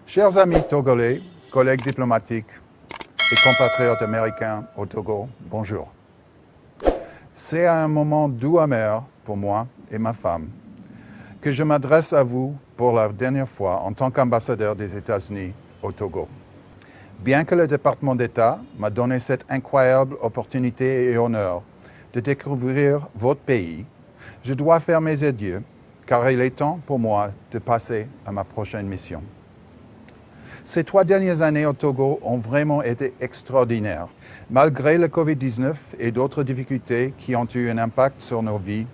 Chers amis togolais, collègues diplomatiques et compatriotes américains au Togo, bonjour. C'est un moment doux amer pour moi et ma femme que je m'adresse à vous pour la dernière fois en tant qu'ambassadeur des États-Unis au Togo. Bien que le département d'État m'a donné cette incroyable opportunité et honneur de découvrir votre pays, je dois faire mes adieux car il est temps pour moi de passer à ma prochaine mission. Ces 3 dernières années au Togo ont vraiment été extraordinaires. Malgré le Covid-19 et d'autres difficultés qui ont eu un impact sur nos vies,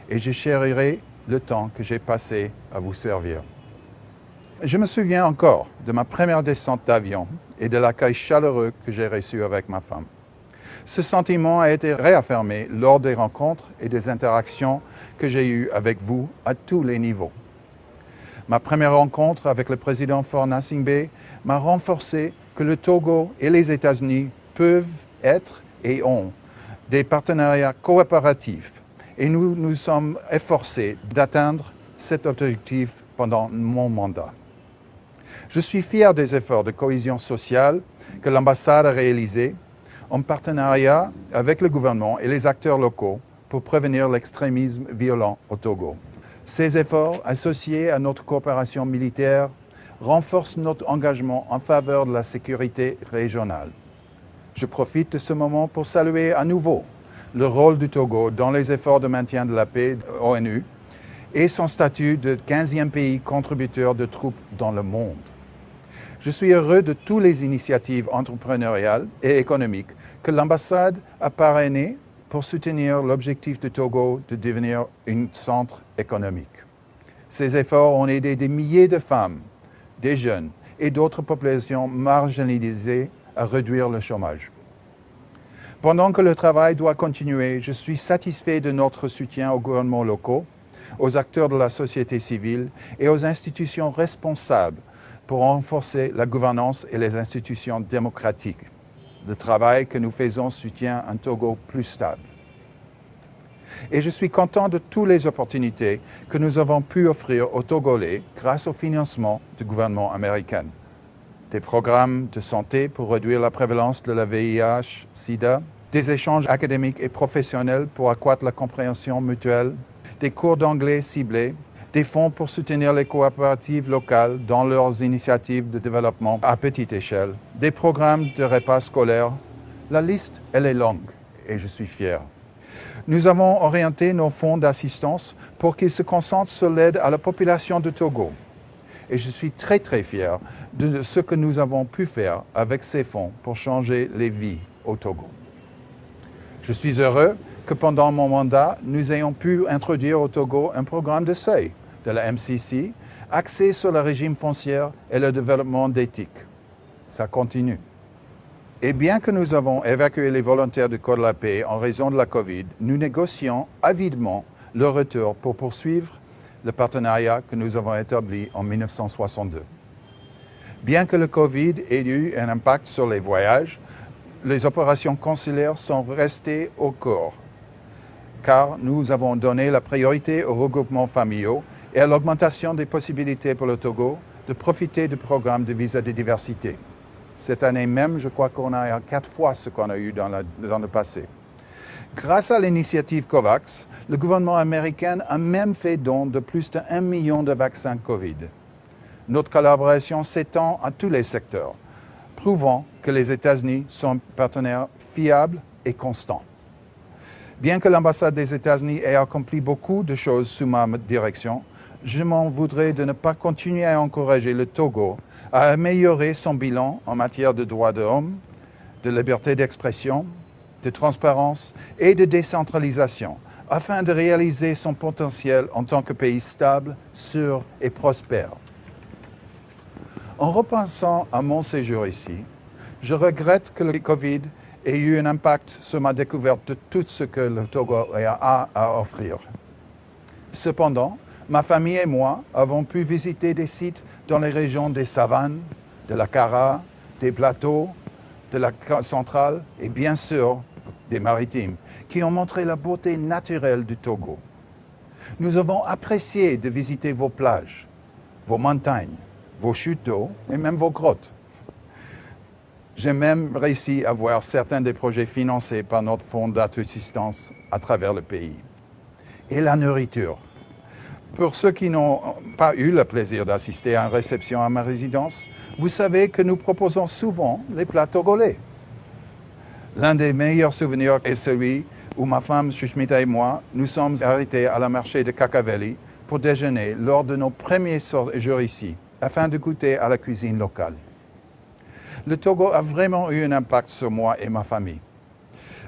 et je chérirai le temps que j'ai passé à vous servir. Je me souviens encore de ma première descente d'avion et de l'accueil chaleureux que j'ai reçu avec ma femme. Ce sentiment a été réaffirmé lors des rencontres et des interactions que j'ai eues avec vous à tous les niveaux. Ma première rencontre avec le président Faure Gnassingbé m'a renforcé que le Togo et les États-Unis peuvent être et ont des partenariats coopératifs et nous nous sommes efforcés d'atteindre cet objectif pendant mon mandat. Je suis fier des efforts de cohésion sociale que l'ambassade a réalisés en partenariat avec le gouvernement et les acteurs locaux pour prévenir l'extrémisme violent au Togo. Ces efforts, associés à notre coopération militaire, renforcent notre engagement en faveur de la sécurité régionale. Je profite de ce moment pour saluer à nouveau le rôle du Togo dans les efforts de maintien de la paix de l'ONU et son statut de 15e pays contributeur de troupes dans le monde. Je suis heureux de toutes les initiatives entrepreneuriales et économiques que l'ambassade a parrainées pour soutenir l'objectif du Togo de devenir un centre économique. Ces efforts ont aidé des milliers de femmes, des jeunes et d'autres populations marginalisées à réduire le chômage. Pendant que le travail doit continuer, je suis satisfait de notre soutien aux gouvernements locaux, aux acteurs de la société civile et aux institutions responsables pour renforcer la gouvernance et les institutions démocratiques. Le travail que nous faisons soutient un Togo plus stable. Et je suis content de toutes les opportunités que nous avons pu offrir aux Togolais grâce au financement du gouvernement américain. Des programmes de santé pour réduire la prévalence de la VIH-Sida, des échanges académiques et professionnels pour accroître la compréhension mutuelle, des cours d'anglais ciblés, des fonds pour soutenir les coopératives locales dans leurs initiatives de développement à petite échelle, des programmes de repas scolaires. La liste, elle est longue et je suis fier. Nous avons orienté nos fonds d'assistance pour qu'ils se concentrent sur l'aide à la population de Togo. Et je suis très fier de ce que nous avons pu faire avec ces fonds pour changer les vies au Togo. Je suis heureux que pendant mon mandat, nous ayons pu introduire au Togo un programme de seuil de la MCC axé sur le régime foncier et le développement d'éthique. Ça continue. Et bien que nous avons évacué les volontaires du Corps de la paix en raison de la Covid, nous négocions avidement le retour pour poursuivre le partenariat que nous avons établi en 1962. Bien que le Covid ait eu un impact sur les voyages, les opérations consulaires sont restées au cours, car nous avons donné la priorité aux regroupements familiaux et à l'augmentation des possibilités pour le Togo de profiter du programme de visa de diversité. Cette année même, je crois qu'on a 4 fois ce qu'on a eu dans le passé. Grâce à l'initiative COVAX, le gouvernement américain a même fait don de plus de 1 million de vaccins Covid. Notre collaboration s'étend à tous les secteurs, prouvant que les États-Unis sont un partenaire fiable et constant. Bien que l'ambassade des États-Unis ait accompli beaucoup de choses sous ma direction, je m'en voudrais de ne pas continuer à encourager le Togo à améliorer son bilan en matière de droits de l'homme, de liberté d'expression, de transparence et de décentralisation, afin de réaliser son potentiel en tant que pays stable, sûr et prospère. En repensant à mon séjour ici, je regrette que le Covid ait eu un impact sur ma découverte de tout ce que le Togo a à offrir. Cependant, ma famille et moi avons pu visiter des sites dans les régions des savanes, de la Kara, des plateaux, de la centrale et bien sûr des maritimes, qui ont montré la beauté naturelle du Togo. Nous avons apprécié de visiter vos plages, vos montagnes, vos chutes d'eau et même vos grottes. J'ai même réussi à voir certains des projets financés par notre fonds d'autosuffisance à travers le pays. Et la nourriture. Pour ceux qui n'ont pas eu le plaisir d'assister à une réception à ma résidence, vous savez que nous proposons souvent les plats togolais. L'un des meilleurs souvenirs est celui où ma femme Shushmita et moi, nous sommes arrêtés à la marché de Kakaveli pour déjeuner lors de nos premiers jours ici, afin de goûter à la cuisine locale. Le Togo a vraiment eu un impact sur moi et ma famille.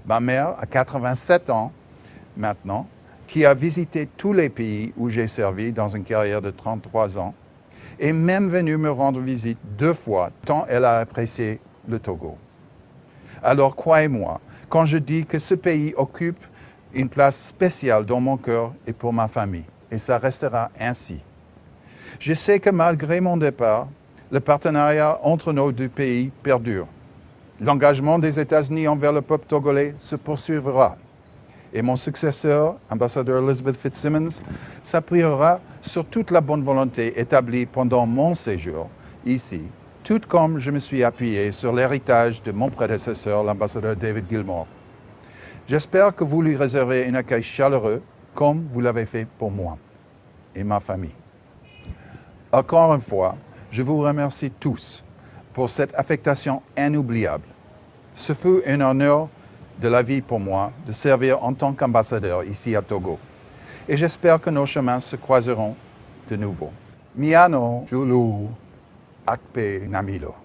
Ma mère a 87 ans maintenant, qui a visité tous les pays où j'ai servi dans une carrière de 33 ans, est même venue me rendre visite 2 fois, tant elle a apprécié le Togo. Alors croyez-moi, quand je dis que ce pays occupe une place spéciale dans mon cœur et pour ma famille, et ça restera ainsi. Je sais que malgré mon départ, le partenariat entre nos 2 pays perdure. L'engagement des États-Unis envers le peuple togolais se poursuivra. Et mon successeur, ambassadeur Elizabeth Fitzsimmons, s'appuiera sur toute la bonne volonté établie pendant mon séjour ici, tout comme je me suis appuyé sur l'héritage de mon prédécesseur, l'ambassadeur David Gilmour. J'espère que vous lui réservez un accueil chaleureux, comme vous l'avez fait pour moi et ma famille. Encore une fois, je vous remercie tous pour cette affectation inoubliable. Ce fut un honneur de la vie pour moi de servir en tant qu'ambassadeur ici à Togo. Et j'espère que nos chemins se croiseront de nouveau. Miano, Julu, Akpe, Namilo.